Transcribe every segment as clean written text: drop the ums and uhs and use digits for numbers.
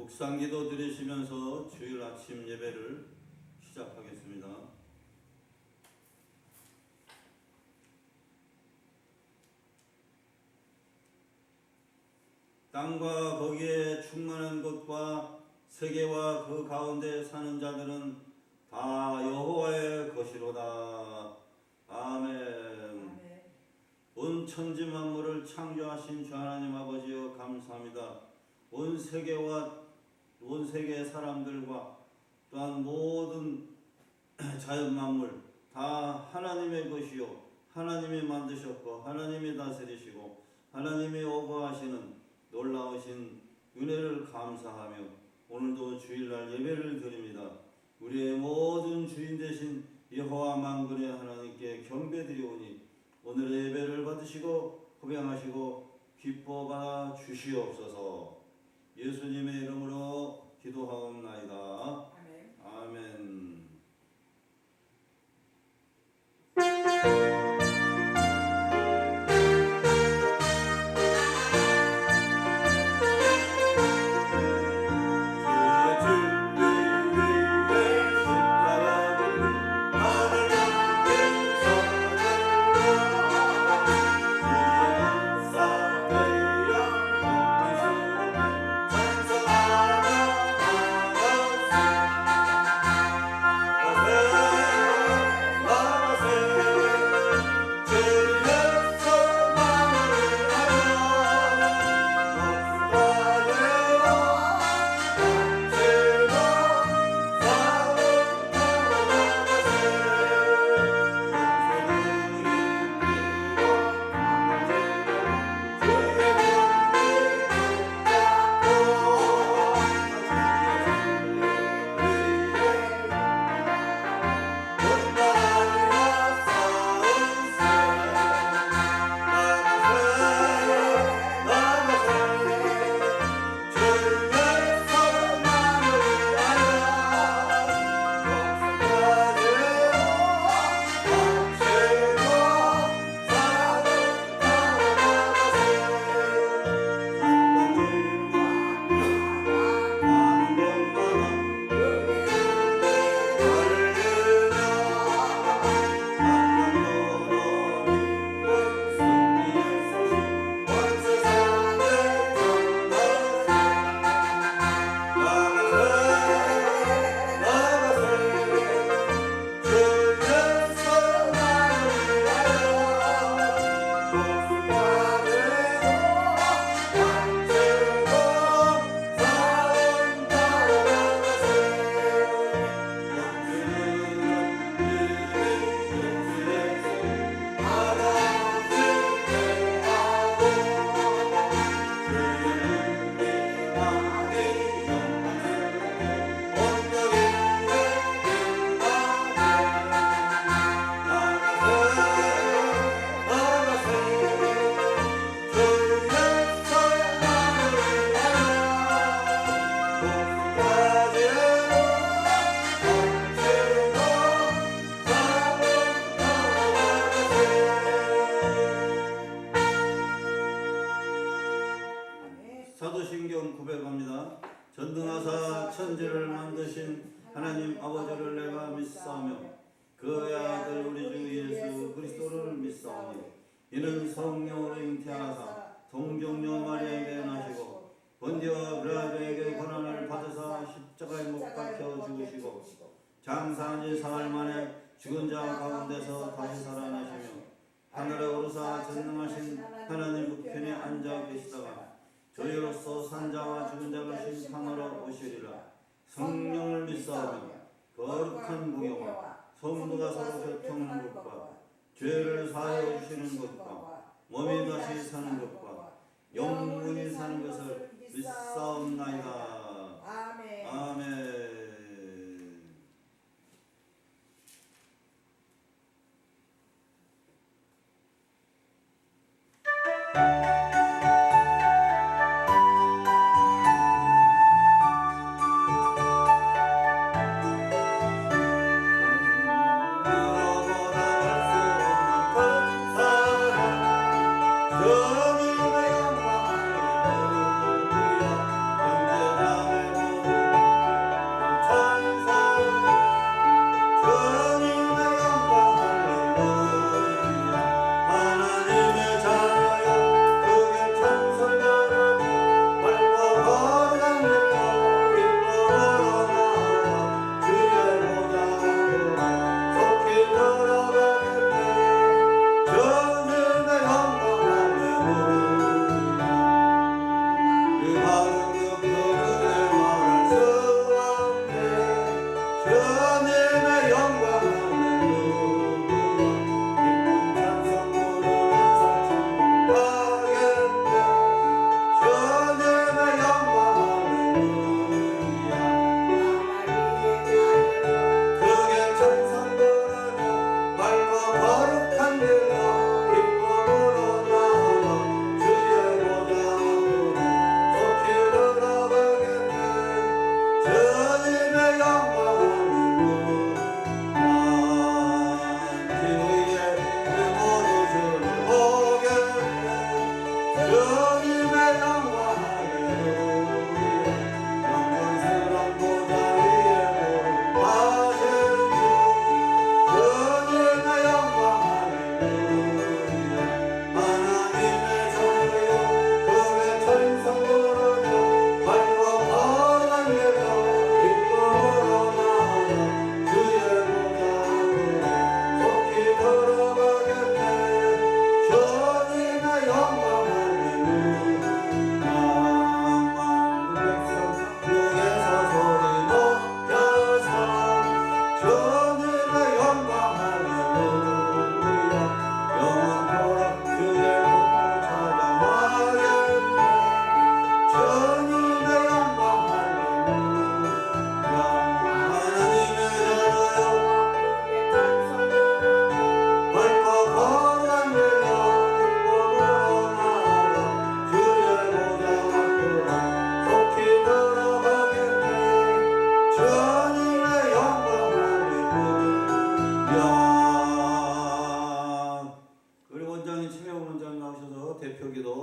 묵상기도 드리시면서 주일 아침 예배를 시작하겠습니다. 땅과 거기에 충만한 것과 세계와 그 가운데 사는 자들은 다 여호와의 것이로다. 아멘. 온 천지 만물을 창조하신 주 하나님 아버지여 감사합니다. 온 세계 사람들과 또한 모든 자연 만물 다 하나님의 것이요 하나님이 만드셨고 하나님이 다스리시고 하나님이 오거하시는 놀라우신 은혜를 감사하며 오늘도 주일날 예배를 드립니다. 우리의 모든 주인 되신 여호와 만군의 하나님께 경배드리오니 오늘의 예배를 받으시고 호명하시고 기뻐 받아 주시옵소서. 예수님의 이름으로 기도하옵나이다. 아멘. 사도신경 고백합니다. 전능하사 천지를 만드신 하나님 아버지를 내가 믿사오며 그의 아들 우리 주 예수 그리스도를 믿사오니 이는 성령으로 잉태하사 동정녀 마리아에게 나시고 본디오 빌라도에게 고난을 받으사 십자가에 못 박혀 죽으시고 장사한 지 사흘 만에 죽은 자 가운데서 다시 살아나시며 하늘에 오르사 전능하신 하나님 우편에 앉아 계시다가 저희로서 산자와 죽은 자를 심판하러 오시리라. 성령을 믿사오며 거룩한 무교와 성도가 서로 교통하는 것과 죄를 사하여 주시는 것과 몸이 다시 사는 것과 영원히 사는 것을 믿사옵나이다. 아멘. 아멘. 정의의 영광 할렐루야.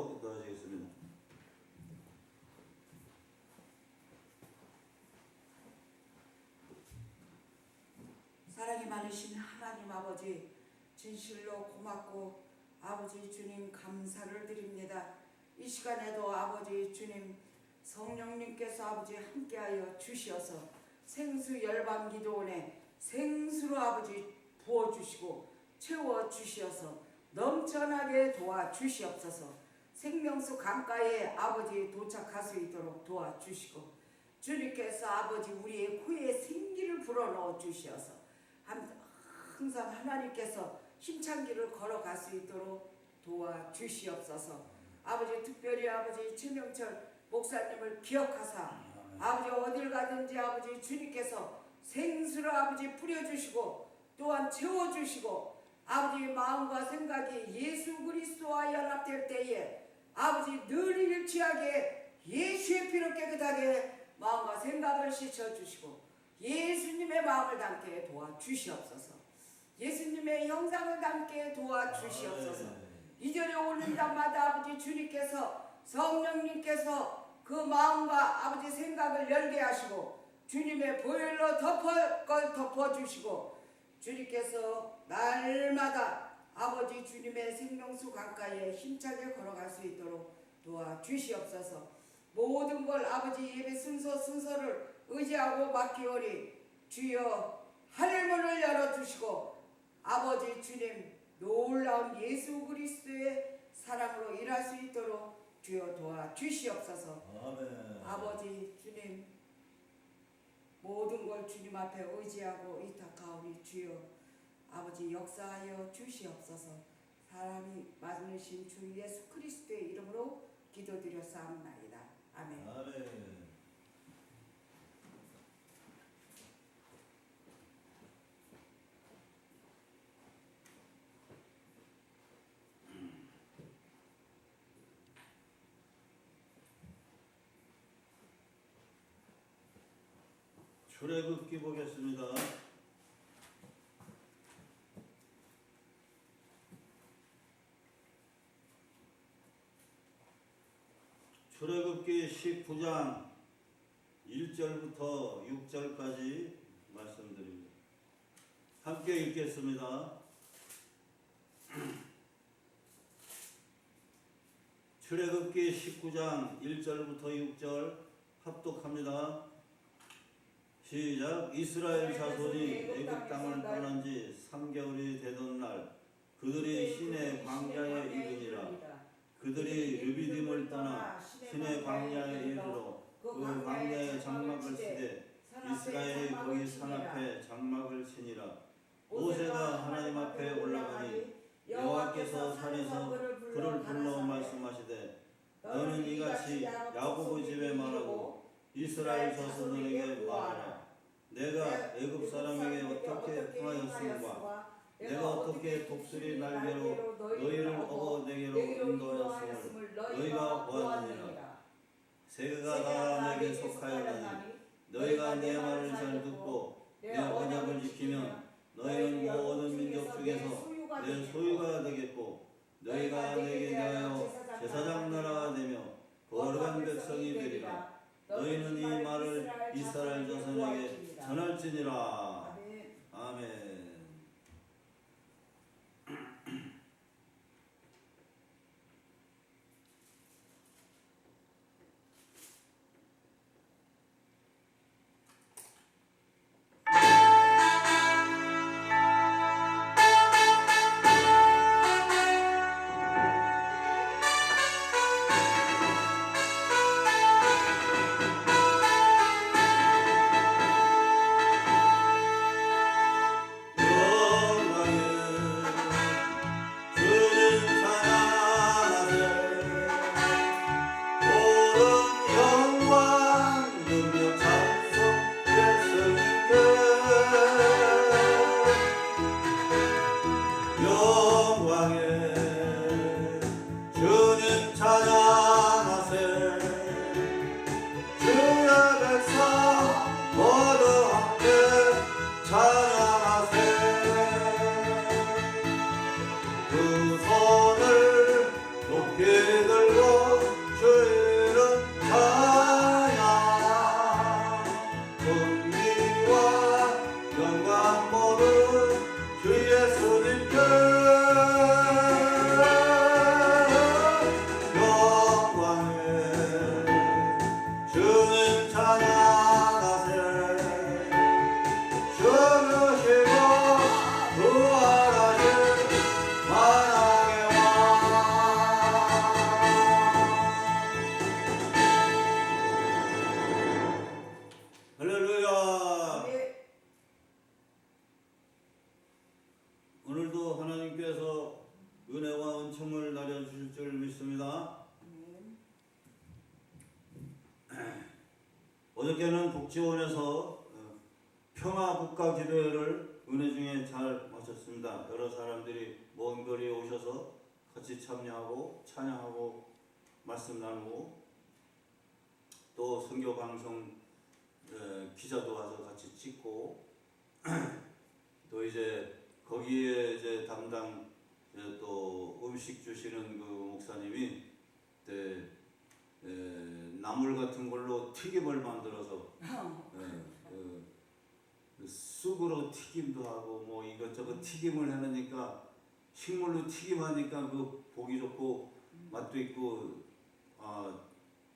기도하고 기도하시겠습니다. 사랑이 많으신 하나님 아버지, 진실로 고맙고 아버지 주님 감사를 드립니다. 이 시간에도 아버지 주님 성령님께서 아버지 함께하여 주시어서 생수 열방 기도원에 생수로 아버지 부어주시고 채워주시어서 넘쳐나게 도와주시옵소서. 생명수 강가에 아버지 도착할 수 있도록 도와주시고 주님께서 아버지 우리의 코에 생기를 불어넣어 주시어서 항상 하나님께서 힘찬 길을 걸어갈 수 있도록 도와주시옵소서. 아버지 특별히 아버지 최명철 목사님을 기억하사 아버지 어딜 가든지 아버지 주님께서 생수를 아버지 뿌려주시고 또한 채워주시고 아버지 마음과 생각이 예수 그리스도와 연합될 때에 아버지 늘 일치하게 예수의 피로 깨끗하게 마음과 생각을 씻어주시고 예수님의 마음을 담게 도와주시옵소서. 예수님의 형상을 담게 도와주시옵소서. 이전에 오는 날마다 아버지 주님께서 성령님께서 그 마음과 아버지 생각을 열게 하시고 주님의 보혈로 덮어주시고 주님께서 날마다 아버지 주님의 생명수 강가에 힘차게 걸어갈 수 있도록 도와주시옵소서. 모든 걸 아버지 예배 순서를 의지하고 맡기오니 주여 하늘문을 열어주시고 아버지 주님 놀라운 예수 그리스도의 사랑으로 일할 수 있도록 주여 도와주시옵소서. 아멘. 아버지 주님 모든 걸 주님 앞에 의지하고 의탁하오니 주여 아버지 역사하여 주시옵소서. 사람이 많으신 주 예수 그리스도의 이름으로 기도드렸사옵나이다. 아멘. 아멘. 출애굽기 보겠습니다. 출애굽기 19장 1절부터 6절까지 말씀드립니다. 함께 읽겠습니다. 출애굽기 19장 1절부터 6절 합독합니다. 시작. 이스라엘 자손이 애굽 땅을 떠난 지 3개월이 되던 날 그들이 시내 광야에 이르니라. 그들이 르비딤을 떠나 시내 광야에 이르러 그 광야에 장막을 치되 이스라엘이 거기 산 앞에 장막을 치니라. 모세가 하나님 앞에 올라가니 여호와께서 산에서 그를 불러 말씀하시되 너는 이같이 야고보 집에 말하고 이스라엘 자손들에게 말하라. 내가 애굽 사람에게 어떻게 행하였음과 내가 어떻게 독수리 날개로 너희를 업어 내게로 인도하였음을 너희가 보았느니라. 새가 다 내게 속하였나니 너희가 내 말을 잘 듣고 내 언약을 지키면 너희는 모든 민족 중에서 내 소유가 되겠고 너희가 내게 대하여 제사장 나라가 되며 거룩한 백성이 되리라. 너희는 이 말을 이스라엘 자손에게 전할지니라. 아멘. 그 손을 높이 들고 어저께는 복지원에서 평화국가기도회를 은혜 중에 잘 마쳤습니다. 여러 사람들이 먼 거리에 오셔서 같이 참여하고 찬양하고 말씀 나누고 또 선교 방송 기자도 와서 같이 찍고 또 이제 거기에 이제 담당 또 음식 주시는 그 목사님이 나물 같은 걸로 튀김을 만들어서 그 쑥으로 튀김도 하고 뭐 이것저것 튀김을 해놓으니까 식물로 튀김하니까 그 보기 좋고 맛도 있고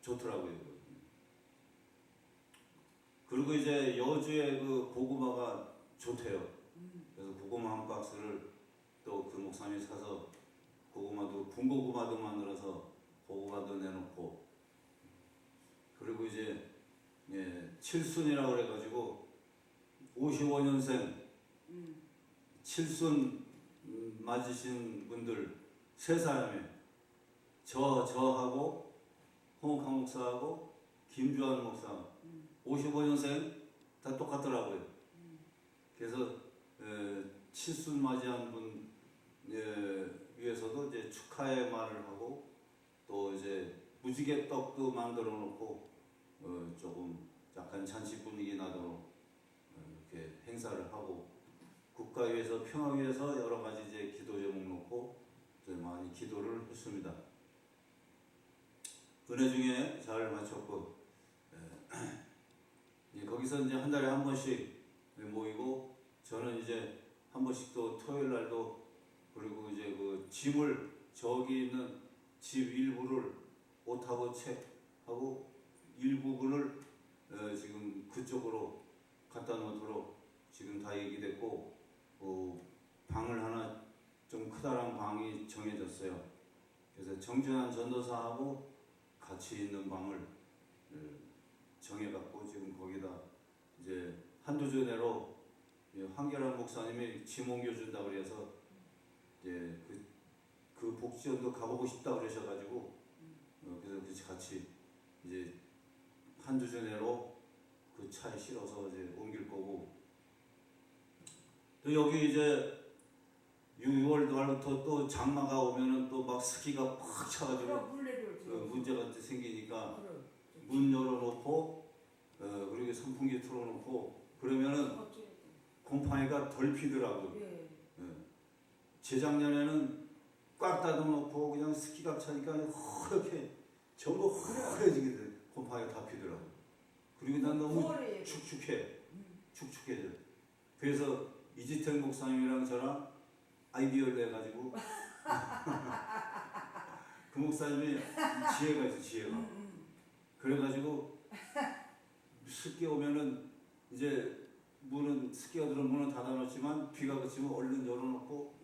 좋더라고요. 그리고 이제 여주의 그 고구마가 좋대요. 그래서 고구마 한 박스를 또 그 목사님이 사서 고구마도 군고구마도 만들어서 고구마도 내놓고 그리고 이제 칠순이라고 그래가지고 55년생 칠순 맞으신 분들 세 사람이 저하고 홍옥한 목사하고 김주환 목사 55년생 다 똑같더라고요. 그래서 칠순 맞이한 분 위해서도 이제 축하의 말을 하고 또 이제 무지개 떡도 만들어 놓고 조금 약간 잔치 분위기 나도록 이렇게 행사를 하고 국가 위해서 평화 위해서 여러 가지 이제 기도 제목 놓고 많이 기도를 했습니다. 은혜 중에 잘 마쳤고 거기서 이제 한 달에 한 번씩 모이고 저는 이제 한 번씩 또 토요일 날도 그리고 이제 그 짐을 저기 있는 집 일부를 옷하고 책하고 일부분을 지금 그쪽으로 갖다 놓도록 지금 다 얘기됐고 방을 하나 좀 크다란 방이 정해졌어요. 그래서 정준환 전도사하고 같이 있는 방을 정해갖고 지금 거기다 이제 한두 주 내로 황결한 목사님이 짐 옮겨준다고 그래서 이제 그 복지원도 가보고 싶다 그러셔가지고 그래서 같이 이제 한두 주 내로 그 차에 실어서 이제 옮길 거고 또 여기 이제 6월 말부터 또 장마가 오면은 또 막 스키가 팍 차가지고 문제가 생기니까 문 열어놓고 그리고 선풍기 틀어놓고 그러면은 곰팡이가 덜 피더라고요. 재작년에는 꽉 닫아놓고 그냥 스키가 차니까 허옇게 전부 허해지게 돼. 곰팡이가 다 피더라고요. 그리고 난 너무 축축해져. 그래서 이지택 목사님이랑 저랑 아이디어를 내가지고 그 목사님이 지혜가 있어 지혜가. 그래가지고 습기 오면은 이제 문은 습기가 들어오면 문은 닫아놓지만 비가 그치면 얼른 열어놓고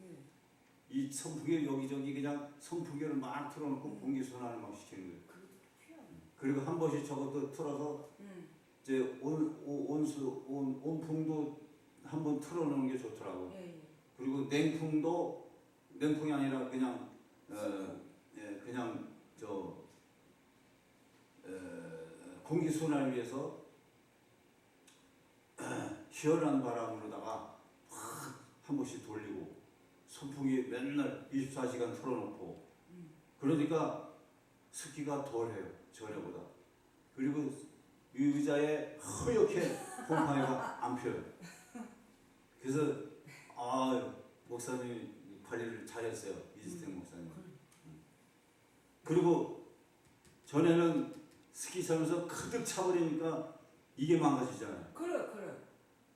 이 선풍기 여기저기 그냥 선풍기를 막 틀어놓고 공기 순환을 막 시키는 거예요. 그리고 한 번씩 저것도 틀어서 이제 온풍도 한 번 틀어놓는 게 좋더라고. 그리고 냉풍이 아니라 그냥 그냥 공기 순환을 위해서 시원한 바람으로다가 한 번씩 돌리고 선풍기 맨날 24시간 틀어놓고 그러니까 습기가 덜해요 전에보다. 그리고 이 의자에 허옇게 곰팡이가 안 펴요. 그래서 목사님이 관리를 잘했어요. 이지택 목사님. 그리고 전에는 스키장에서 가득 차버리니까 이게 망가지잖아요.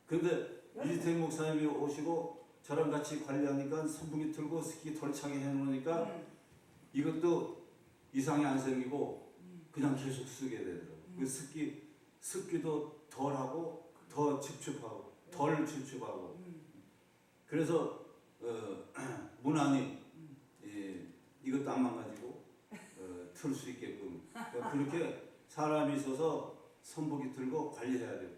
근데 이지택 목사님이 오시고 저랑 같이 관리하니까 선풍기 틀고 스키 덜 차게 해놓으니까 이것도 이상이 안 생기고 그냥 계속 쓰게 되더라고요. 그 습기도 덜하고 더 찝찝하고 덜 찝찝하고 그래서 무난히 이것도 안 망가지고 틀 수 있게끔 그렇게 사람이 있어서 선풍기 틀고 관리해야 돼요.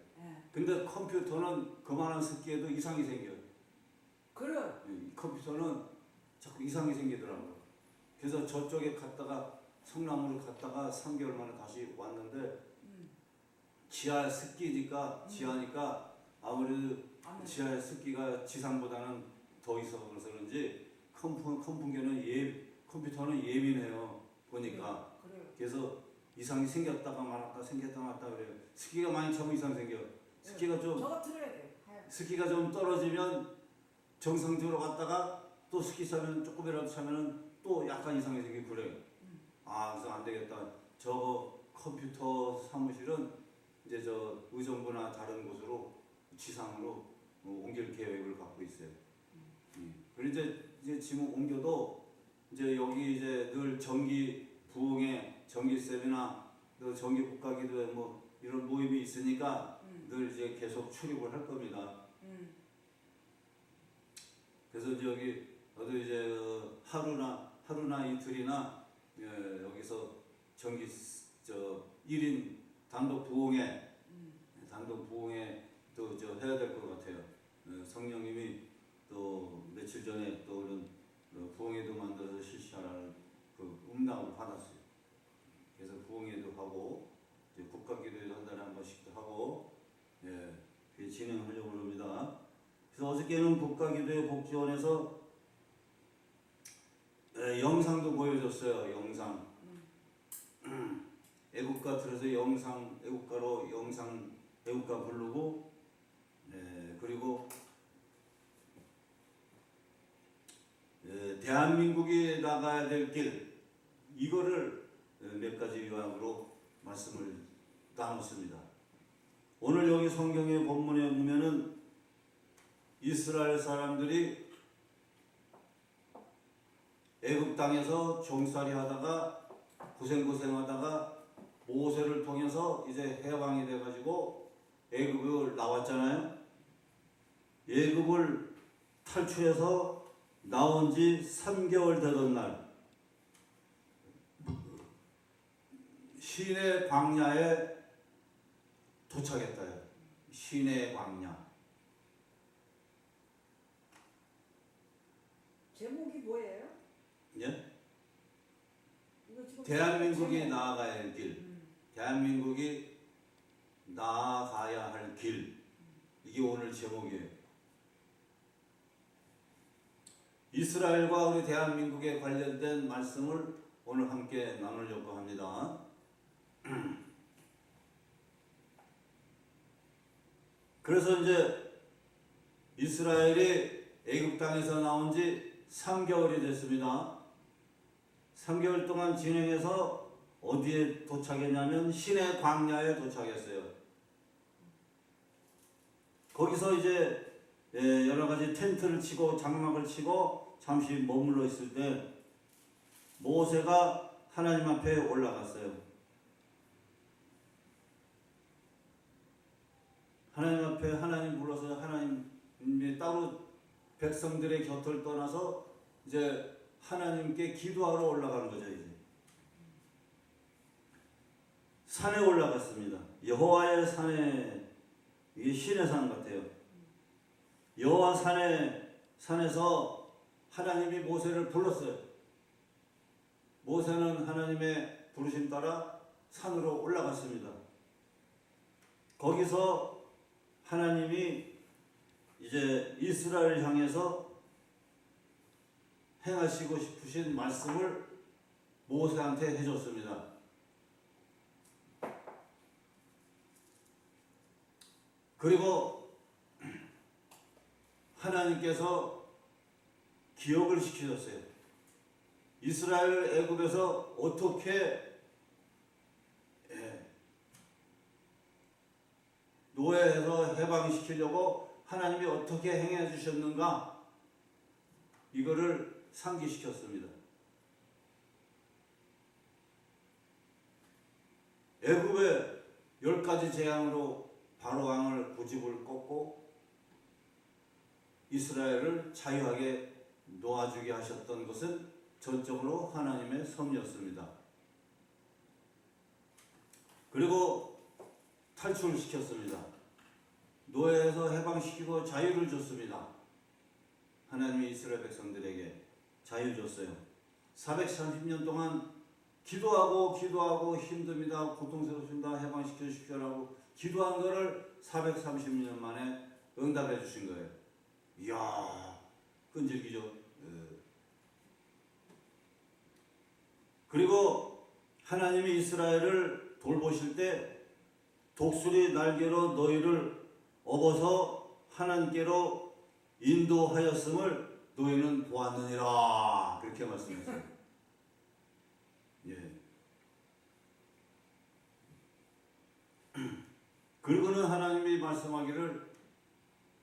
근데 컴퓨터는 그만한 습기에도 이상이 생겨요. 컴퓨터는 자꾸 이상이 생기더라고요. 그래서 저쪽에 갔다가 성남으로 갔다가 3개월 만에 다시 왔는데 지하 습기니까 지하니까 아무래도 아멘. 지하의 습기가 지상보다는 더 있어서 그런지 컴퓨터는 예민해요. 보니까 그래요. 그래서 이상이 생겼다가 말았다 생겼다가 말았다 그래요. 습기가 많이 차면 이상 생겨. 습기가 좀 저거 틀어야 돼. 습기가 좀 떨어지면 정상적으로 갔다가 또 습기 차면 조금이라도 차면은 또 약간 이상이 생기고 그래요. 아, 그래서 안 되겠다. 저 컴퓨터 사무실은 이제 저 의정부나 다른 곳으로 지상으로 옮길 계획을 갖고 있어요. 그리고 이제 지금 옮겨도 이제 여기 이제 늘 정기 부흥회, 정기세미나 또 정기 국가기도회 뭐 이런 모임이 있으니까 늘 이제 계속 출입을 할 겁니다. 그래서 여기 저도 이제 하루나 이틀이나 여기서 정기 1인 단독 부흥회 또 해야 될 것 같아요. 성령님이 또 며칠 전에 또 이런 부흥회도 만들어서 실시하라는 그 음성을 받았어요. 그래서 부흥회도 하고 이제 국가기도회도 한 달에 한 번씩도 하고 그렇게 진행하려고 합니다. 그래서 어저께는 국가기도회 복지원에서 영상도 보여줬어요. 영상. 애국가 들어서 애국가로 애국가 부르고, 그리고 대한민국이 나가야 될 길, 이거를 몇 가지 요약으로 말씀을 나눴습니다. 오늘 여기 성경의 본문에 보면은 이스라엘 사람들이 애굽 땅에서 종살이 하다가 고생하다가 모세를 통해서 이제 해방이 돼가지고 애굽을 나왔잖아요. 애굽을 탈출해서 나온 지 3개월 되던 날 시내 광야에 도착했다요. 시내 광야. 제목이 뭐예요? 예? 이거 지금 대한민국이 제목. 나아가야 할 길. 대한민국이 나아가야 할 길. 이게 오늘 제목이에요. 이스라엘과 우리 대한민국에 관련된 말씀을 오늘 함께 나누려고 합니다. 그래서 이제 이스라엘이 애굽 땅에서 나온 지 3개월이 됐습니다. 3개월 동안 진행해서 어디에 도착했냐면 시내 광야에 도착했어요. 거기서 이제 여러 가지 텐트를 치고 장막을 치고 잠시 머물러 있을 때 모세가 하나님 앞에 올라갔어요. 하나님 앞에 하나님 불러서 하나님이 따로 백성들의 곁을 떠나서 이제 하나님께 기도하러 올라가는 거죠. 이제 산에 올라갔습니다. 여호와의 산에, 이게 신의 산 같아요. 여호와 산에서 하나님이 모세를 불렀어요. 모세는 하나님의 부르심 따라 산으로 올라갔습니다. 거기서 하나님이 이제 이스라엘을 향해서 행하시고 싶으신 말씀을 모세한테 해줬습니다. 그리고 하나님께서 기억을 시키셨어요. 이스라엘 애굽에서 어떻게 노예에서 해방시키려고 하나님이 어떻게 행해 주셨는가, 이거를 상기시켰습니다. 애굽의 10가지 재앙으로 바로 왕을 고집을 꺾고 이스라엘을 자유하게 놓아주게 하셨던 것은 전적으로 하나님의 섭리였습니다. 그리고 탈출시켰습니다. 노예에서 해방시키고 자유를 줬습니다. 하나님이 이스라엘 백성들에게 자유를 줬어요. 430년 동안 기도하고 힘듭니다. 고통스럽습니다. 해방시켜 주십시오라고 기도한 거를 430년 만에 응답해 주신 거예요. 이야, 끈질기죠. 그리고 하나님이 이스라엘을 돌보실 때 독수리 날개로 너희를 업어서 하나님께로 인도하였음을 너희는 보았느니라. 그렇게 말씀했어요. 예. 그리고는 하나님이 말씀하기를,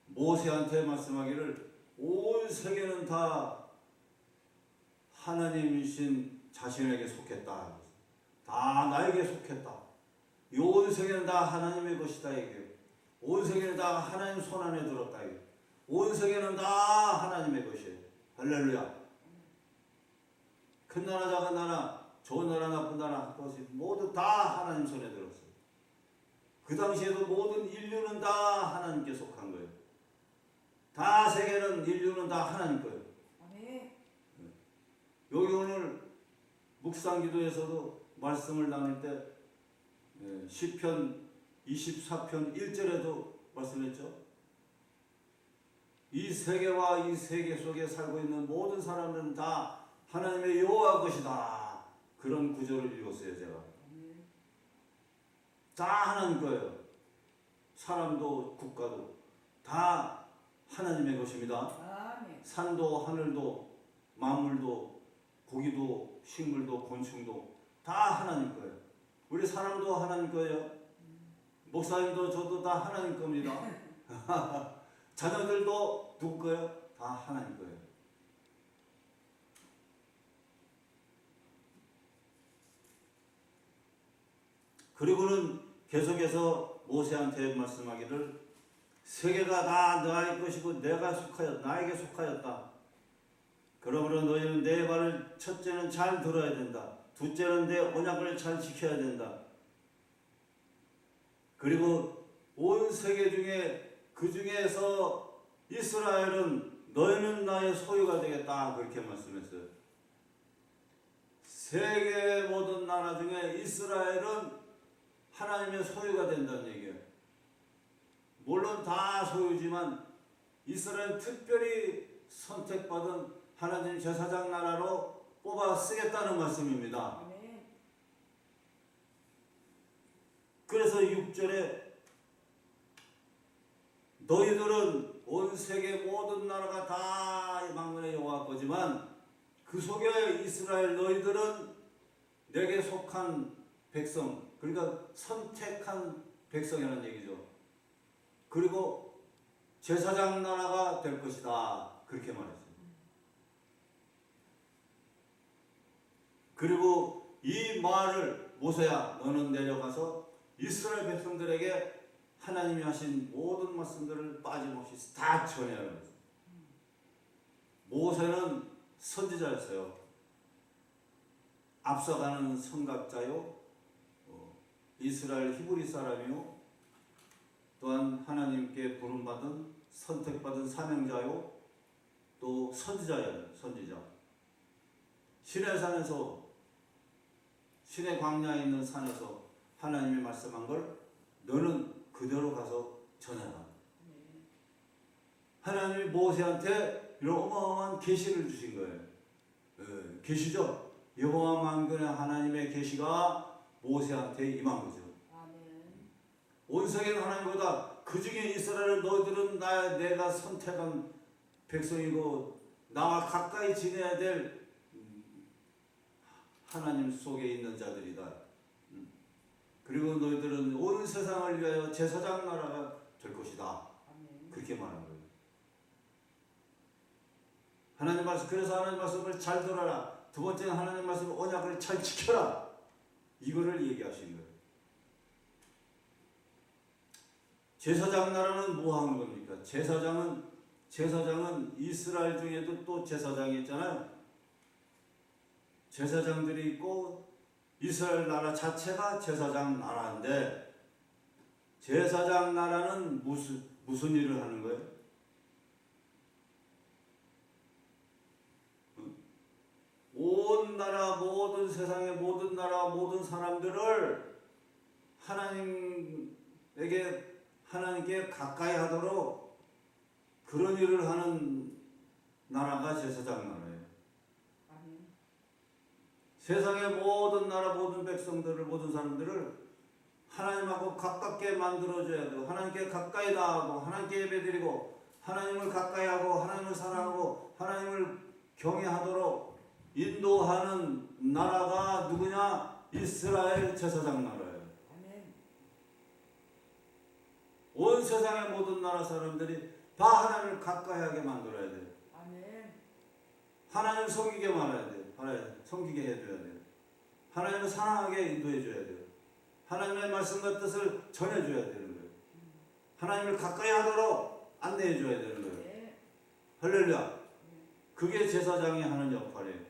모세한테 말씀하기를, 온 세계는 다 하나님이신 자신에게 속했다. 다 나에게 속했다. 이 온 세계는 다 하나님의 것이다. 이게 온 세계는 다 하나님 손 안에 들었다. 이게 온 세계는 다 하나님의 것이에요. 할렐루야. 큰 나라 작은 나라, 좋은 나라 나쁜 나라, 것이 모두 다 하나님 손에 들었어요. 그 당시에도 모든 인류는 다 하나님께 속한 거예요. 다 세계는, 인류는 다 하나님 거예요. 아멘. 여기 오늘 묵상기도에서도 말씀을 나눌 때 시편 24편 1절에도 말씀했죠. 이 세계와 이 세계 속에 살고 있는 모든 사람들은 다 하나님의 여호와 것이다. 그런 구절을 읽었어요, 제가. 다 하나님 거예요. 사람도 국가도 다 하나님의 것입니다. 아멘. 산도 하늘도 만물도 고기도 식물도 곤충도 다 하나님 거예요. 우리 사람도 하나님 거예요. 목사님도 저도 다 하나님 겁니다. 자녀들도 누구 거예요? 다 하나님 거예요. 그리고는 계속해서 모세한테 말씀하기를, 세계가 다 너의 것이고 내가 나에게 속하였다. 그러므로 너희는 내 말을 첫째는 잘 들어야 된다. 둘째는 내 언약을 잘 지켜야 된다. 그리고 온 세계 중에 그 중에서 이스라엘은 너희는 나의 소유가 되겠다. 그렇게 말씀했어요. 세계 모든 나라 중에 이스라엘은 하나님의 소유가 된다는 얘기예요. 물론 다 소유지만 이스라엘은 특별히 선택받은 하나님 제사장 나라로 뽑아 쓰겠다는 말씀입니다. 아멘. 그래서 6절에 너희들은 온 세계 모든 나라가 다 만군의 여호와 거지만 그 속에 이스라엘 너희들은 내게 속한 백성, 그러니까 선택한 백성이라는 얘기죠. 그리고 제사장 나라가 될 것이다. 그렇게 말했어요. 그리고 이 말을, 모세야 너는 내려가서 이스라엘 백성들에게 하나님이 하신 모든 말씀들을 빠짐없이 다 전해야 합니다. 모세는 선지자였어요. 앞서가는 선각자요, 이스라엘 히브리 사람이요, 또한 하나님께 부름받은 선택받은 사명자요, 또 선지자예요. 선지자. 신의 산에서, 신의 광야에 있는 산에서 하나님이 말씀한 걸 너는 그대로 가서 전해라. 하나님이 모세한테 이런 어마어마한 계시를 주신 거예요. 계시죠? 여호와 만군의 하나님의 계시가 모세한테 임한 거죠. 아멘. 온 세계는 하나님보다, 그 중에 이스라엘 너희들은 내가 선택한 백성이고 나와 가까이 지내야 될 하나님 속에 있는 자들이다. 그리고 너희들은 온 세상을 위하여 제사장 나라가 될 것이다. 아멘. 그렇게 말한 거예요. 하나님 말씀, 그래서 하나님 말씀을 잘 들어라. 두 번째는 하나님 말씀 언약을 잘 지켜라. 이거를 얘기하신 거예요. 제사장 나라는 뭐 하는 겁니까? 제사장은 이스라엘 중에도 또 제사장이 있잖아요. 제사장들이 있고 이스라엘 나라 자체가 제사장 나라인데, 제사장 나라는 무슨 일을 하는 거예요? 온 나라, 모든 세상의 모든 나라, 모든 사람들을 하나님 하나님께 가까이 하도록 그런 일을 하는 나라가 제사장 나라예요. 아멘. 세상의 모든 나라, 모든 백성들을, 모든 사람들을 하나님하고 가깝게 만들어줘야 돼요. 하나님께 가까이 나아가고 하나님께 예배드리고 하나님을 가까이 하고 하나님을 사랑하고 하나님을 경외하도록 인도하는 나라가 누구냐? 이스라엘 제사장 나라예요. 아멘. 온 세상의 모든 나라 사람들이 다 하나님을 가까이 하게 만들어야 돼요. 아멘. 하나님을 섬기게 말아야 돼요. 섬기게 해줘야 돼요. 하나님을 사랑하게 인도해줘야 돼요. 하나님의 말씀과 뜻을 전해줘야 되는 거예요. 하나님을 가까이 하도록 안내해줘야 되는 거예요. 네. 할렐루야. 그게 제사장이 하는 역할이에요.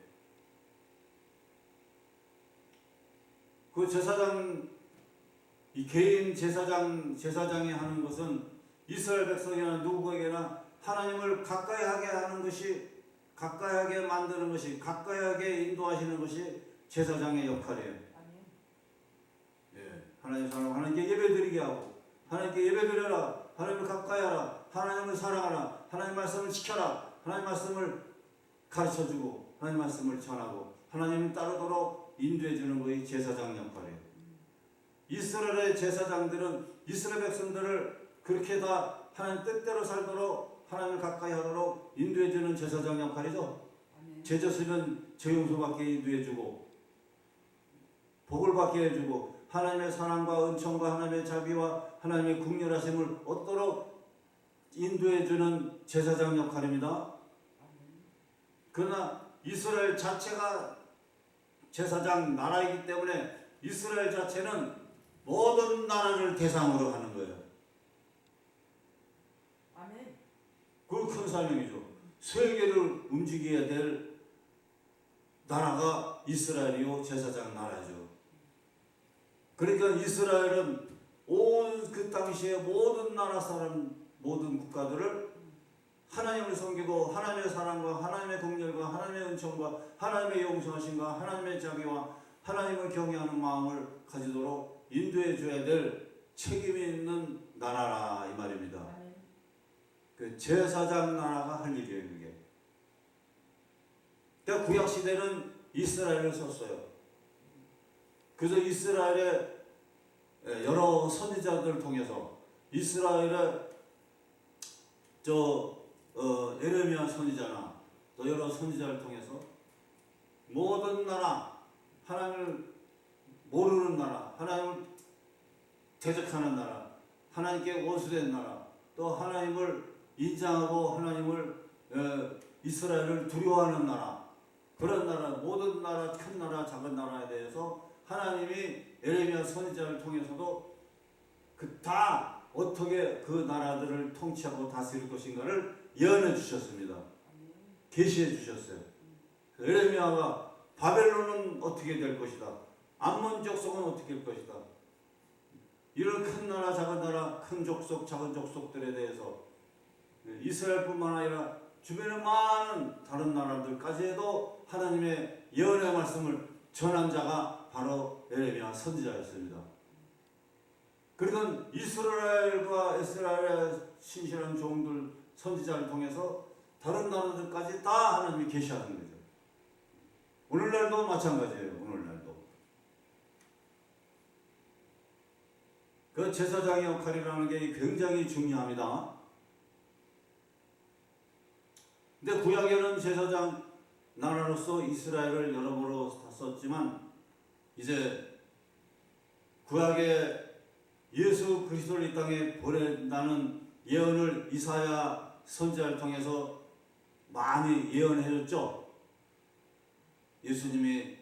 그 제사장, 이 개인 제사장이 하는 것은 이스라엘 백성이나 누구에게나 하나님을 가까이 하게 하는 것이, 가까이 하게 만드는 것이, 가까이 하게 인도하시는 것이 제사장의 역할이에요. 아멘. 예, 하나님 사랑, 하나님께 예배드리게 하고, 하나님께 예배드려라, 하나님을 가까이 하라, 하나님을 사랑하라, 하나님 말씀을 지켜라, 하나님 말씀을 가르쳐주고, 하나님 말씀을 전하고, 하나님을 따르도록 인도해주는 것이 제사장 역할이에요. 이스라엘의 제사장들은 이스라엘 백성들을 그렇게 다 하나님 뜻대로 살도록 하나님을 가까이 하도록 인도해주는 제사장 역할이죠. 아멘. 죄졌으면 죄용서 받게 인도해주고 복을 받게 해주고 하나님의 사랑과 은총과 하나님의 자비와 하나님의 국률하심을 얻도록 인도해주는 제사장 역할입니다. 아멘. 그러나 이스라엘 자체가 제사장 나라이기 때문에 이스라엘 자체는 모든 나라를 대상으로 하는 거예요. 아멘. 그 큰 사명이죠. 세계를 움직여야 될 나라가 이스라엘이요 제사장 나라죠. 그러니까 이스라엘은 온 그 당시에 모든 나라 사람, 모든 국가들을 하나님을 섬기고 하나님의 사랑과 하나님의 긍휼과 하나님의 은총과 하나님의 용서하심과 하나님의 자비와 하나님을 경외하는 마음을 가지도록 인도해 줘야 될 책임이 있는 나라라 이 말입니다. 아멘. 그 제사장 나라가 할 일이에요, 그게. 그러니까 구약 시대는 이스라엘을 썼어요. 그래서 이스라엘의 여러 선지자들을 통해서 이스라엘의 에레미야 선지자나 또 여러 선지자를 통해서 모든 나라, 하나님을 모르는 나라, 하나님을 대적하는 나라, 하나님께 원수된 나라, 또 하나님을 인정하고 하나님을 이스라엘을 두려워하는 나라, 그런 나라, 모든 나라, 큰 나라, 작은 나라에 대해서 하나님이 에레미야 선지자를 통해서도 다 어떻게 그 나라들을 통치하고 다스릴 것인가를 예언해 주셨습니다. 계시해 주셨어요. 에레미야가 바벨론은 어떻게 될 것이다. 암몬 족속은 어떻게 될 것이다. 이런 큰 나라, 작은 나라, 큰 족속, 작은 족속들에 대해서 이스라엘뿐만 아니라 주변의 많은 다른 나라들까지도 하나님의 예언의 말씀을 전한 자가 바로 에레미야 선지자였습니다. 그러던 이스라엘과 이스라엘의 신실한 종들 선지자를 통해서 다른 나라들까지 다 하나님이 계시하는 거죠. 오늘날도 마찬가지예요. 오늘날도 그 제사장의 역할이라는 게 굉장히 중요합니다. 근데 구약에는 제사장 나라로서 이스라엘을 여러모로 다 썼지만 이제 구약에 예수 그리스도를 이 땅에 보낸다는 예언을 이사야 선지자를 통해서 많이 예언해줬죠. 예수님이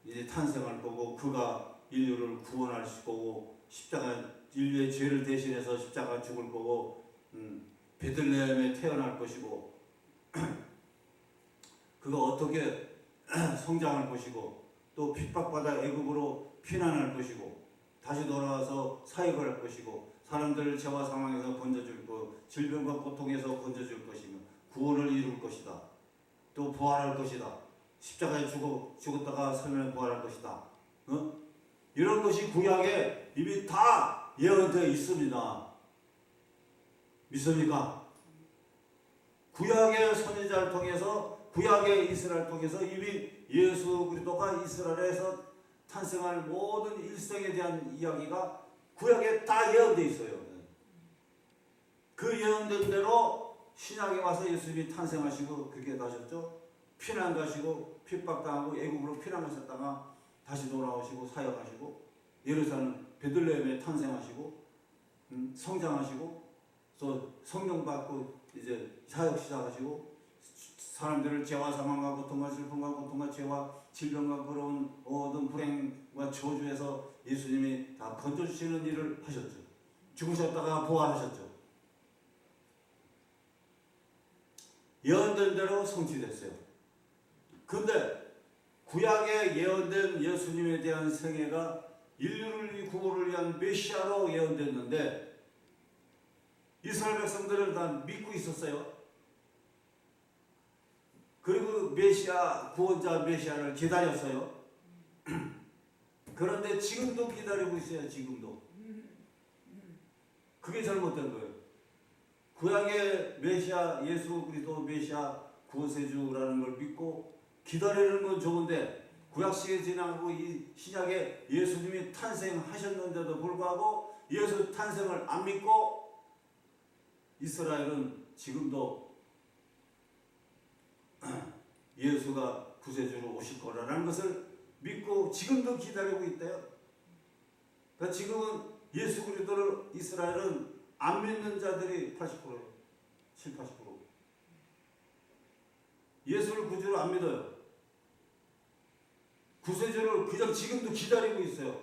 이제 탄생할 거고 그가 인류를 구원할 거고 십자가 인류의 죄를 대신해서 십자가 죽을 거고 베들레헴에 태어날 것이고 그가 어떻게 성장할 것이고 또 핍박받아 애굽으로 피난할 것이고 다시 돌아와서 사역을 할 것이고 사람들을 죄와 상황에서 건져줄 것, 질병과 고통에서 건져줄 것이며 구원을 이룰 것이다. 또 부활할 것이다. 십자가에 죽었다가 살면 부활할 것이다. 이런 것이 구약에 이미 다 예언되어 있습니다. 믿습니까? 구약의 선지자를 통해서, 구약의 이스라엘을 통해서 이미 예수 그리스도가 이스라엘에서 탄생할 모든 일생에 대한 이야기가 구약에 다 예언되어 있어요. 그 예언된 대로 신약에 와서 예수님이 탄생하시고 그렇게 가셨죠. 피난 가시고 핍박당하고 애국으로 피난 가셨다가 다시 돌아오시고 사역하시고 예루살렘 베들레헴에 탄생하시고 성장하시고 또 성령 받고 이제 사역 시작하시고 사람들을 죄와 사망과 고통과 슬픔과 고통과 죄와 질병과 그런 모든 불행과 저주에서 예수님이 다 건져주시는 일을 하셨죠. 죽으셨다가 부활하셨죠. 예언된 대로 성취됐어요. 근데 구약에 예언된 예수님에 대한 생애가 인류를 구원을 위한 메시아로 예언됐는데 이스라엘 백성들은 다 믿고 있었어요. 그리고 메시아, 구원자 메시아를 기다렸어요. 그런데 지금도 기다리고 있어요. 지금도. 그게 잘못된 거예요. 구약의 메시아, 예수 그리스도 메시아 구세주라는 걸 믿고 기다리는 건 좋은데 구약 시대 지나고 이 신약에 예수님이 탄생하셨는데도 불구하고 예수 탄생을 안 믿고 이스라엘은 지금도 예수가 구세주로 오실 거라는 것을 믿고 지금도 기다리고 있대요. 그러니까 지금은 예수 그리스도를 이스라엘은 안 믿는 자들이 80%예요. 7, 80%. 예수를 구주로 안 믿어요. 구세주를 그냥 지금도 기다리고 있어요.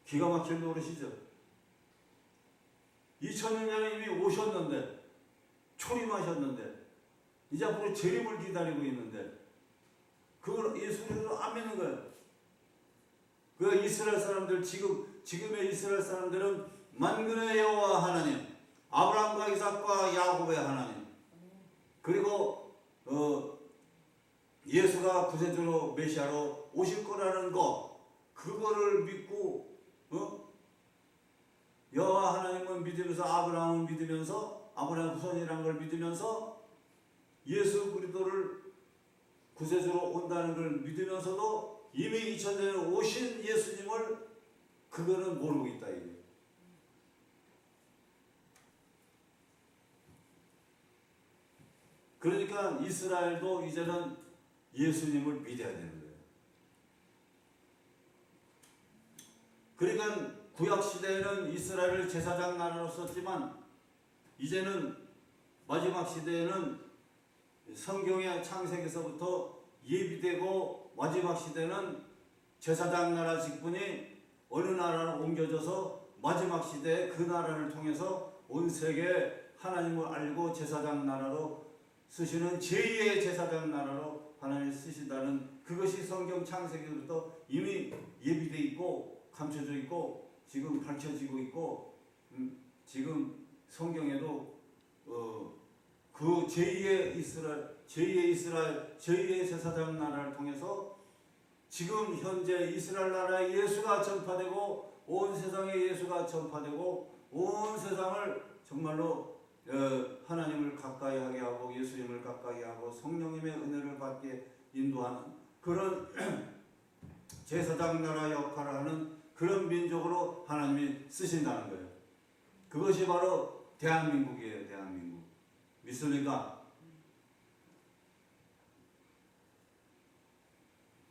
기가 막힌 노릇이죠. 2000년 전에 이미 오셨는데 초림하셨는데 이제 앞으로 재림을 기다리고 있는데 그걸 예수를 안 믿는 거예요. 그 이스라엘 사람들 지금의 이스라엘 사람들은 만군의 여호와 하나님, 아브라함과 이삭과 야곱의 하나님, 그리고 예수가 구세주로 메시아로 오실 거라는 거 그거를 믿고 여호와 하나님은 믿으면서 아브라함을 믿으면서 아브라함 후손이라는 걸 믿으면서 예수 그리스도를 구세주로 온다는 걸 믿으면서도 이미 2000년에 오신 예수님을 그거는 모르고 있다 이게. 그러니까 이스라엘도 이제는 예수님을 믿어야 되는 거예요. 그러니까 구약 시대에는 이스라엘을 제사장 나라로 썼지만 이제는 마지막 시대에는 성경의 창세기서부터 예비되고 마지막 시대는 제사장 나라 직분이 어느 나라로 옮겨져서 마지막 시대에 그 나라를 통해서 온 세계에 하나님을 알고 제사장 나라로 쓰시는 제2의 제사장 나라로 하나님이 쓰신다는 그것이 성경 창세기부터 이미 예비되어 있고 감춰져 있고 지금 밝혀지고 있고 지금 성경에도 그 제2의 이스라엘 제2의 제사장 나라를 통해서 지금 현재 이스라엘 나라에 예수가 전파되고 온 세상에 예수가 전파되고 온 세상을 정말로 하나님을 가까이 하게 하고 예수님을 가까이 하고 성령님의 은혜를 받게 인도하는 그런 제사장 나라 역할을 하는 그런 민족으로 하나님이 쓰신다는 거예요. 그것이 바로 대한민국이에요. 대한민국. 믿습니까?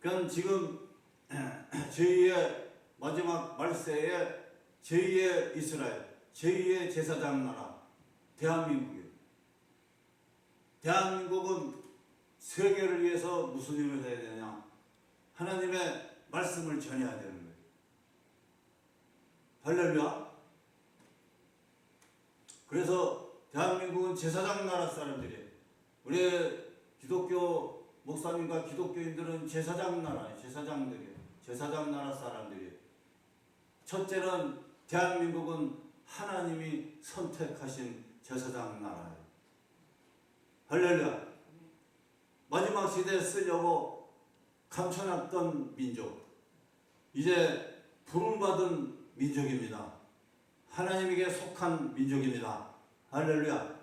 그럼 지금 제2의 마지막 말세에 제2의 이스라엘, 제2의 제사장 나라 대한민국이에요. 대한민국은 세계를 위해서 무슨 일을 해야 되냐? 하나님의 말씀을 전해야 되는 거예요. 할렐루야. 그래서 대한민국은 제사장 나라 사람들이에요. 우리 기독교 목사님과 기독교인들은 제사장 나라예요. 제사장들이에요. 제사장 나라 사람들이에요. 첫째는 대한민국은 하나님이 선택하신 제사장 나라예요. 할렐루야. 마지막 시대에 쓰려고 감춰놨던 민족, 이제 부름받은 민족입니다. 하나님에게 속한 민족입니다. 할렐루야.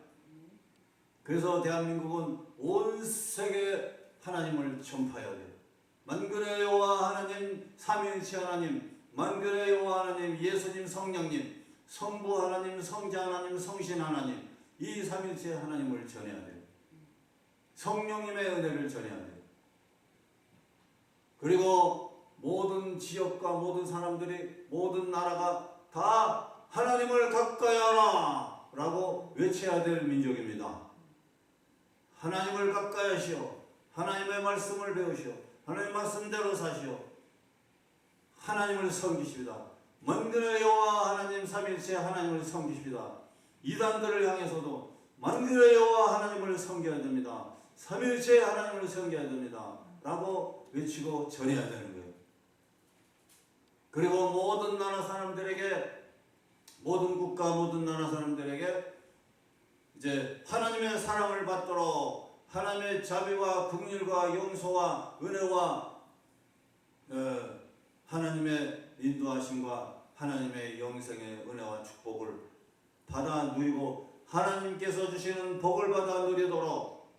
그래서 대한민국은 온 세계에 하나님을 전파해야 돼요. 만군의 여호와 하나님, 삼위일체 하나님, 만군의 여호와 하나님, 예수님, 성령님, 성부 하나님, 성자 하나님, 성신 하나님, 이 삼위일체 하나님을 전해야 돼요. 성령님의 은혜를 전해야 돼요. 그리고 모든 지역과 모든 사람들이, 모든 나라가 다 하나님을 가까이 하라 라고 외쳐야 될 민족입니다. 하나님을 가까이 하시오. 하나님의 말씀을 배우시오. 하나님의 말씀대로 사시오. 하나님을 섬기십니다. 만군의 여호와 하나님, 삼위일체 하나님을 섬기십니다. 이단들을 향해서도 만군의 여호와 하나님을 섬겨야 됩니다. 삼위일체 하나님을 섬겨야 됩니다. 라고 외치고 전해야 되는 거예요. 그리고 모든 나라 사람들에게, 모든 국가, 모든 나라 사람들에게 이제 하나님의 사랑을 받도록 하나님의 자비와 긍휼과 용서와 은혜와 하나님의 인도하심과 하나님의 영생의 은혜와 축복을 받아 누리고 하나님께서 주시는 복을 받아 누리도록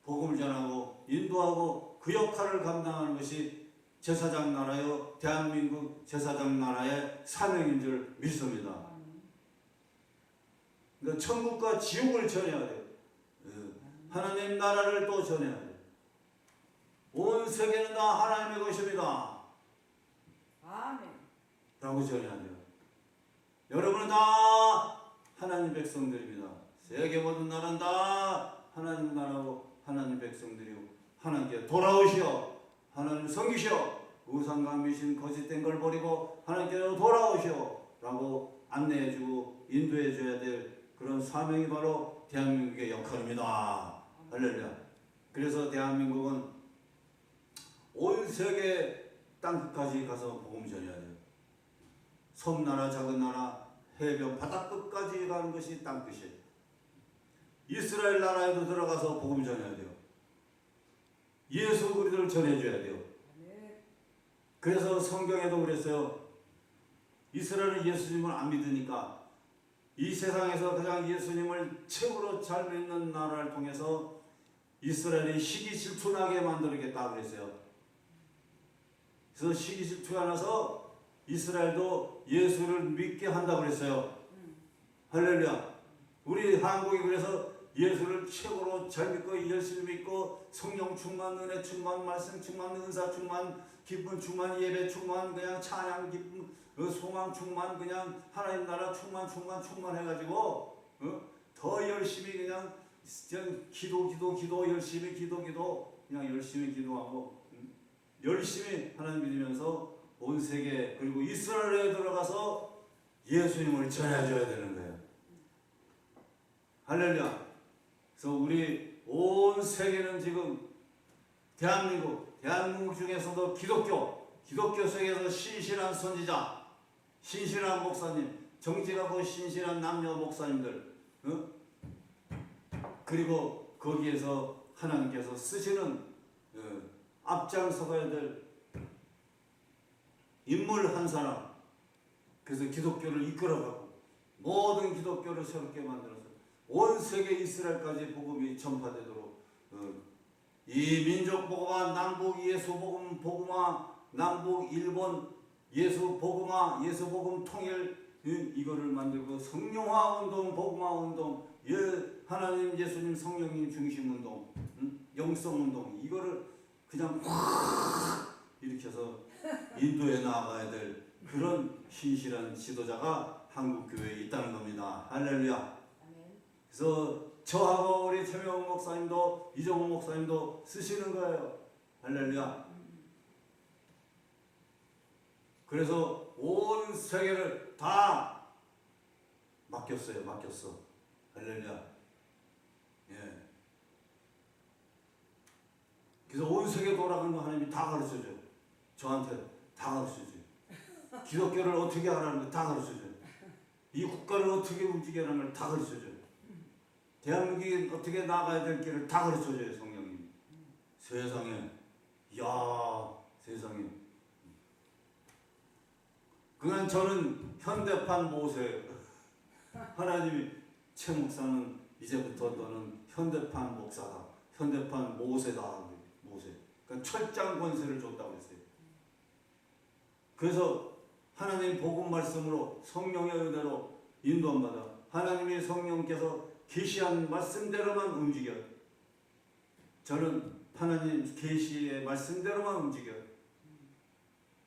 복음을 전하고 인도하고 그 역할을 감당하는 것이 제사장 나라요, 대한민국 제사장 나라의 사명인 줄 믿습니다. 그러니까 천국과 지옥을 전해야 돼요. 하나님 나라를 또 전해야 돼요. 온 세계는 다 하나님의 것입니다. 아멘. 라고 전해야 돼요. 여러분은 다 하나님 백성들입니다. 세계 모든 나라는 다 하나님 나라고 하나님 백성들이고 하나님께 돌아오시오. 하나님 섬기시오. 우상과 미신 거짓된 걸 버리고 하나님께로 돌아오시오. 라고 안내해주고 인도해줘야 될 그런 사명이 바로 대한민국의 역할입니다. 할렐루야. 그래서 대한민국은 온 세계 땅끝까지 가서 복음 전해야 돼요. 섬나라, 작은 나라, 해변, 바다 끝까지 가는 것이 땅끝이에요. 이스라엘 나라에도 들어가서 복음 전해야 돼요. 예수 그리스도를 전해줘야 돼요. 그래서 성경에도 그랬어요. 이스라엘은 예수님을 안 믿으니까 이 세상에서 가장 예수님을 최고로 잘 믿는 나라를 통해서 이스라엘이 시기 질투나게 만들겠다 그랬어요. 그래서 시기 질투가 나서 이스라엘도 예수를 믿게 한다고 그랬어요. 할렐루야. 우리 한국이 그래서 예수를 최고로 잘 믿고 열심히 믿고 성령 충만, 은혜 충만, 말씀 충만, 은사 충만, 기쁨 충만, 예배 충만, 그냥 찬양 기쁨, 소망 충만, 그냥 하나님 나라 충만 해가지고 더 열심히 그냥 기도 열심히 기도 그냥 열심히 기도하고 열심히 하나님 믿으면서 온 세계 그리고 이스라엘에 들어가서 예수님을 전해줘야 되는 거예요. 할렐루야. 그래서 우리 온 세계는 지금 대한민국 중에서도 기독교 세계에서 신실한 선지자, 신실한 목사님, 정직하고 신실한 남녀 목사님들, 그리고 거기에서 하나님께서 쓰시는 앞장서가야 될 인물 한 사람, 그래서 기독교를 이끌어가고 모든 기독교를 새롭게 만들어서 온 세계 이스라엘까지 복음이 전파되도록 이 민족 복음화, 남북 예수 복음 복음화, 남북 일본 예수 복음화, 예수 복음 통일 이거를 만들고 성령화 운동, 복음화 운동, 하나님 예수님 성령님 중심 운동, 영성 운동 이거를 그냥 확 일으켜서 인도에 나아가야 될 그런 신실한 지도자가 한국 교회에 있다는 겁니다. 할렐루야. 그래서 저하고 우리 최명훈 목사님도 이정훈 목사님도 쓰시는 거예요. 할렐루야. 그래서 온 세계를 다 맡겼어. 할렐루야. 예. 그래서 온 세계 돌아가는 거 하나님이 다 가르쳐줘요. 저한테 다 가르쳐줘요. 기독교를 어떻게 하라는 거 다 가르쳐줘요. 이 국가를 어떻게 움직여야 하는 걸 다 가르쳐줘요. 대한민국이 어떻게 나가야 될 길을 다 가르쳐줘요. 성령님. 세상에. 그냥 저는 현대판 모세. 하나님이 최 목사는 이제부터 너는 현대판 목사다. 현대판 모세다. 모세. 그러니까 철장 권세를 줬다고 했어요. 그래서 하나님 복음 말씀으로 성령의 은혜로 인도함 받아 하나님의 성령께서 계시한 말씀대로만 움직여. 저는 하나님 계시의 말씀대로만 움직여.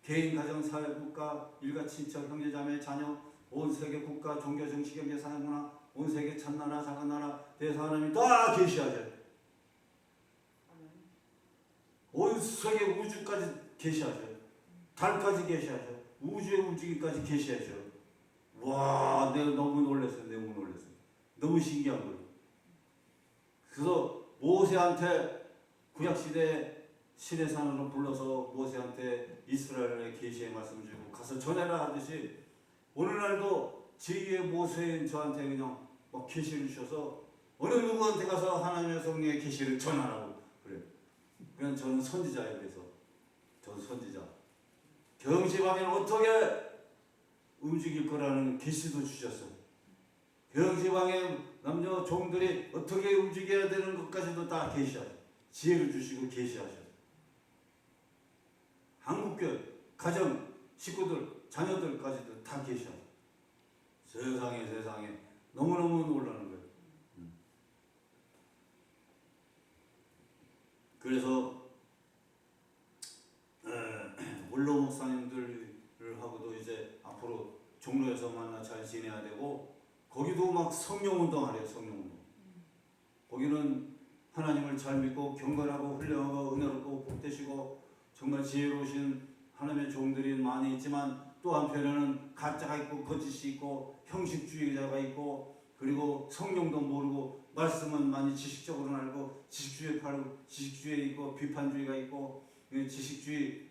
개인, 가정, 사회, 국가, 일가, 친척, 형제, 자매, 자녀, 온 세계 국가, 종교, 정치, 경제, 사회, 문화, 온 세계 참나라, 작은 나라, 대해서 하나님 다 계시하죠. 온 세계 우주까지 계시하죠. 달까지 계시하죠. 우주의 움직임까지 계시하죠. 와, 내가 너무 놀랐어요. 너무 놀랐어요. 너무 신기한 거예요. 그래서 모세한테 구약시대 시내산으로 불러서 모세한테 이스라엘의 계시의 말씀을 주고 가서 전해라 하듯이 오늘날도 제2의 모세인 저한테 그냥 막 계시를 주셔서 어느 누구한테 가서 하나님의 성령의 계시를 전하라고 그래요. 그냥 저는 선지자예요. 그래서 저는 선지자. 경시방에는 어떻게 움직일 거라는 계시도 주셨어요. 경시방에 남녀 종들이 어떻게 움직여야 되는 것까지도 다 계시하죠. 지혜를 주시고 계시하셔. 한국교회, 가정, 식구들, 자녀들까지도 다 계시하죠. 세상에 너무너무 놀라는 거예요. 그래서 원로 목사님들하고도 이제 앞으로 종로에서 만나 잘 지내야 되고 거기도 막 성령운동 하래요. 성령운동. 거기는 하나님을 잘 믿고 경건하고 훌륭하고 은혜롭고 복되시고 정말 지혜로우신 하나님의 종들이 많이 있지만 또 한편에는 가짜가 있고 거짓이 있고 형식주의자가 있고 그리고 성령도 모르고 말씀은 많이 지식적으로는 알고 지식주의에 있고 비판주의가 있고 지식주의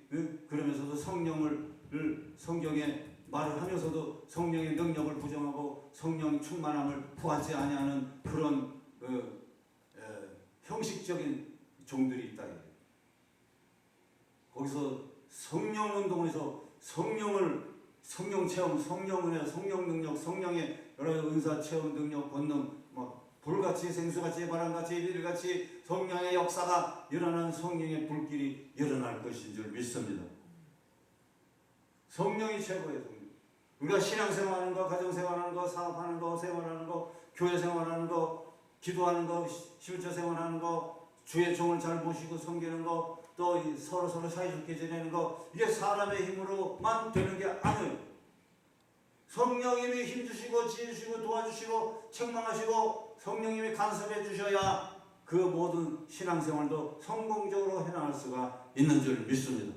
그러면서도 성경에 말을 하면서도 성령의 능력을 부정하고 성령 충만함을 구하지 아니하는 그런 형식적인 종들이 있다. 거기서 성령 운동에서 성령 체험, 성령 은혜, 성령 능력, 성령의 여러 은사 체험 능력, 권능, 막 불같이 생수같이 바람같이 비를같이 성령의 역사가 일어나는 성령의 불길이 일어날 것인 줄 믿습니다. 성령이 최고예요. 성령. 우리가 신앙생활하는 거, 가정생활하는 거, 사업하는 거, 생활하는 거, 교회생활하는 거, 기도하는 거, 실제생활하는 거, 주의 종을 잘 모시고 섬기는 거, 또 서로 사이좋게 지내는 거, 이게 사람의 힘으로만 되는 게 아니에요. 성령님이 힘주시고 지혜주시고 도와주시고 책망하시고 성령님이 간섭해 주셔야 그 모든 신앙생활도 성공적으로 해나갈 수가 있는 줄 믿습니다.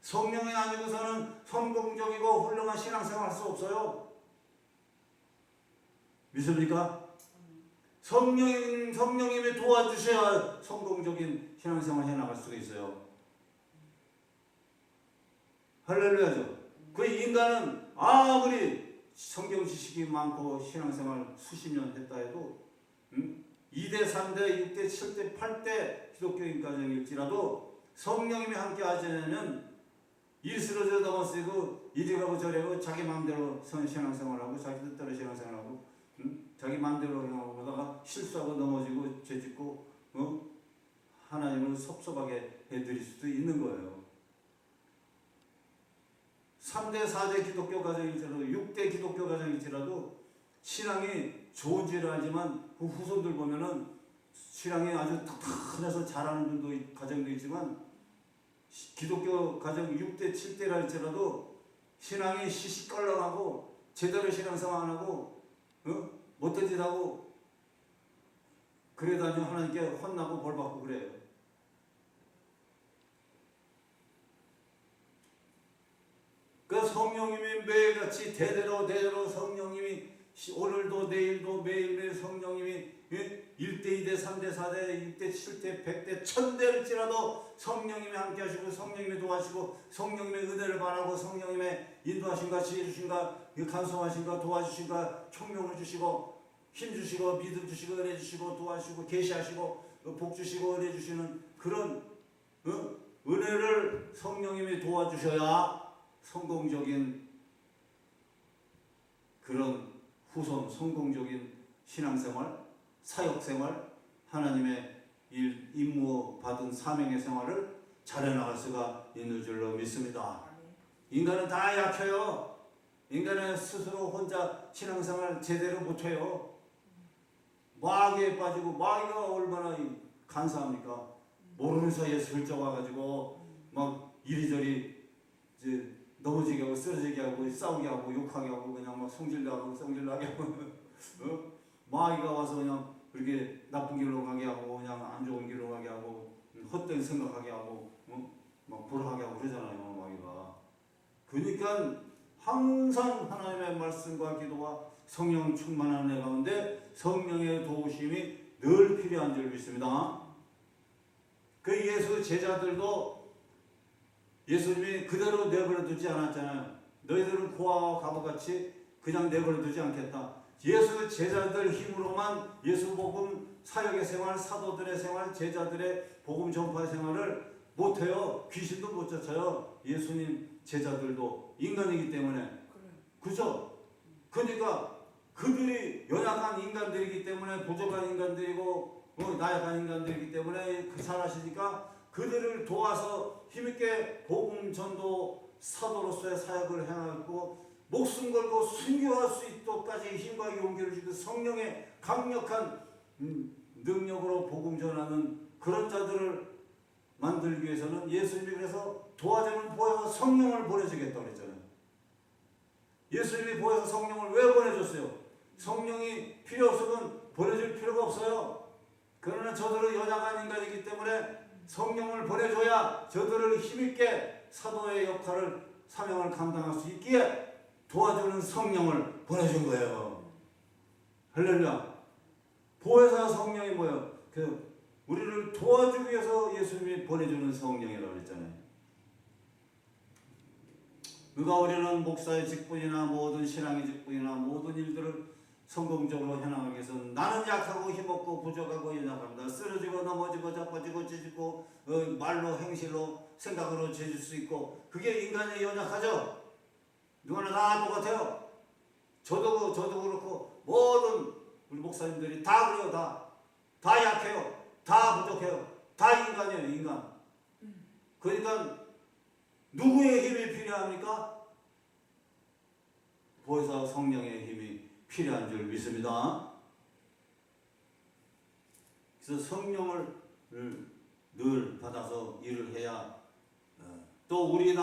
성령이 아니고서는 성공적이고 훌륭한 신앙생활 할 수 없어요. 믿습니까? 성령님이 도와주셔야 성공적인 신앙생활 해나갈 수가 있어요. 할렐루야죠. 그 인간은 아무리 성경 지식이 많고 신앙생활 수십 년 했다 해도 2대, 3대, 6대, 7대, 8대 기독교인 가정일지라도 성령님이 함께 하시면 일 쓰러져 넘어쓰고 이리 가고 저리 가고 자기 마음대로 신앙생활하고 자기 뜻대로 신앙생활하고 자기 마음대로 하다가 실수하고 넘어지고 죄짓고 하나님을 섭섭하게 해드릴 수도 있는 거예요. 3대, 4대 기독교 가정일지라도 6대 기독교 가정일지라도 신앙이 좋은지를 알지만 그 후손들 보면은 신앙이 아주 탁탁해서 잘하는 가정도 있지만 기독교 가정 6대, 7대라 할지라도 신앙이 시시껄렁하고 제대로 신앙생활 안 하고 못된 짓 하고 그래다니 하나님께 혼나고 벌받고 그래요. 그 성령님이 매일같이 대대로 성령님이 오늘도 내일도 매일매일 성령님이 1대, 2대, 3대, 4대, 6대, 7대, 100대, 1000대일지라도 성령님이 함께 하시고 성령님이 도와주시고 성령님의 은혜를 바라고 성령님의 인도하신가 지혜 주신가 간섭하신가 도와주신가 총명을 주시고 힘 주시고 믿음 주시고 은혜 주시고 도와주시고 계시하시고 복 주시고 은혜 주시는 그런 은혜를 성령님이 도와주셔야 성공적인 그런 후손 성공적인 신앙생활, 사역생활, 하나님의 임무 받은 사명의 생활을 잘해나갈 수가 있는 줄로 믿습니다. 인간은 다 약해요. 인간은 스스로 혼자 신앙생활 제대로 못해요. 마귀에 빠지고, 마귀가 얼마나 간사합니까? 모르는 사이에 슬쩍 와가지고 막 이리저리 이제 넘어지게 하고 쓰러지게 하고 싸우게 하고 욕하게 하고 그냥 막 성질나게 하고 마귀가 와서 그냥 그렇게 나쁜 길로 가게 하고 그냥 안 좋은 길로 가게 하고 헛된 생각하게 하고 막 불하게 하고 그러잖아요, 마귀가. 그러니까 항상 하나님의 말씀과 기도와 성령 충만한 내 가운데 성령의 도우심이 늘 필요한 줄 믿습니다. 그 예수 제자들도 예수님이 그대로 내버려 두지 않았잖아요. 너희들은 고아와 바보같이 그냥 내버려 두지 않겠다. 예수 제자들 힘으로만 예수 복음 사역의 생활, 사도들의 생활, 제자들의 복음 전파의 생활을 못해요. 귀신도 못 쫓아요. 예수님 제자들도 인간이기 때문에. 그죠? 그러니까 그들이 연약한 인간들이기 때문에, 부족한 인간들이고 나약한 인간들이기 때문에 그 잘하시니까 그들을 도와서 힘있게 복음 전도 사도로서의 사역을 행하고 목숨 걸고 순교할 수 있도록까지 힘과 용기를 주고 성령의 강력한 능력으로 복음 전하는 그런 자들을 만들기 위해서는 예수님이 그래서 도와주는 보혜사 성령을 보내주겠다고 그랬잖아요. 예수님이 보혜사 성령을 왜 보내줬어요? 성령이 필요 없으면 보내줄 필요가 없어요. 그러나 저들은 연약한 인간이기 때문에 성령을 보내줘야 저들을 힘있게 사도의 역할을, 사명을 감당할 수 있기에 도와주는 성령을 보내준 거예요. 할렐루야. 보혜사 성령이 뭐예요? 우리를 도와주기 위해서 예수님이 보내주는 성령이라고 그랬잖아요. 누가 우리는 목사의 직분이나 모든 신앙의 직분이나 모든 일들을 성공적으로 해나가기 위해서는 나는 약하고 힘없고 부족하고 연약합니다. 쓰러지고 넘어지고 자빠지고 찢고 말로 행실로 생각으로 죄질 수 있고 그게 인간의 연약하죠. 누구나 다 똑같아요. 저도 그렇고 모든 우리 목사님들이 다 그래요. 다 약해요. 다 부족해요. 다 인간이에요. 인간. 그러니까 누구의 힘이 필요합니까? 보혜사 성령의 힘이 필요한 줄 믿습니다. 그래서 성령을 늘 받아서 일을 해야 또 우리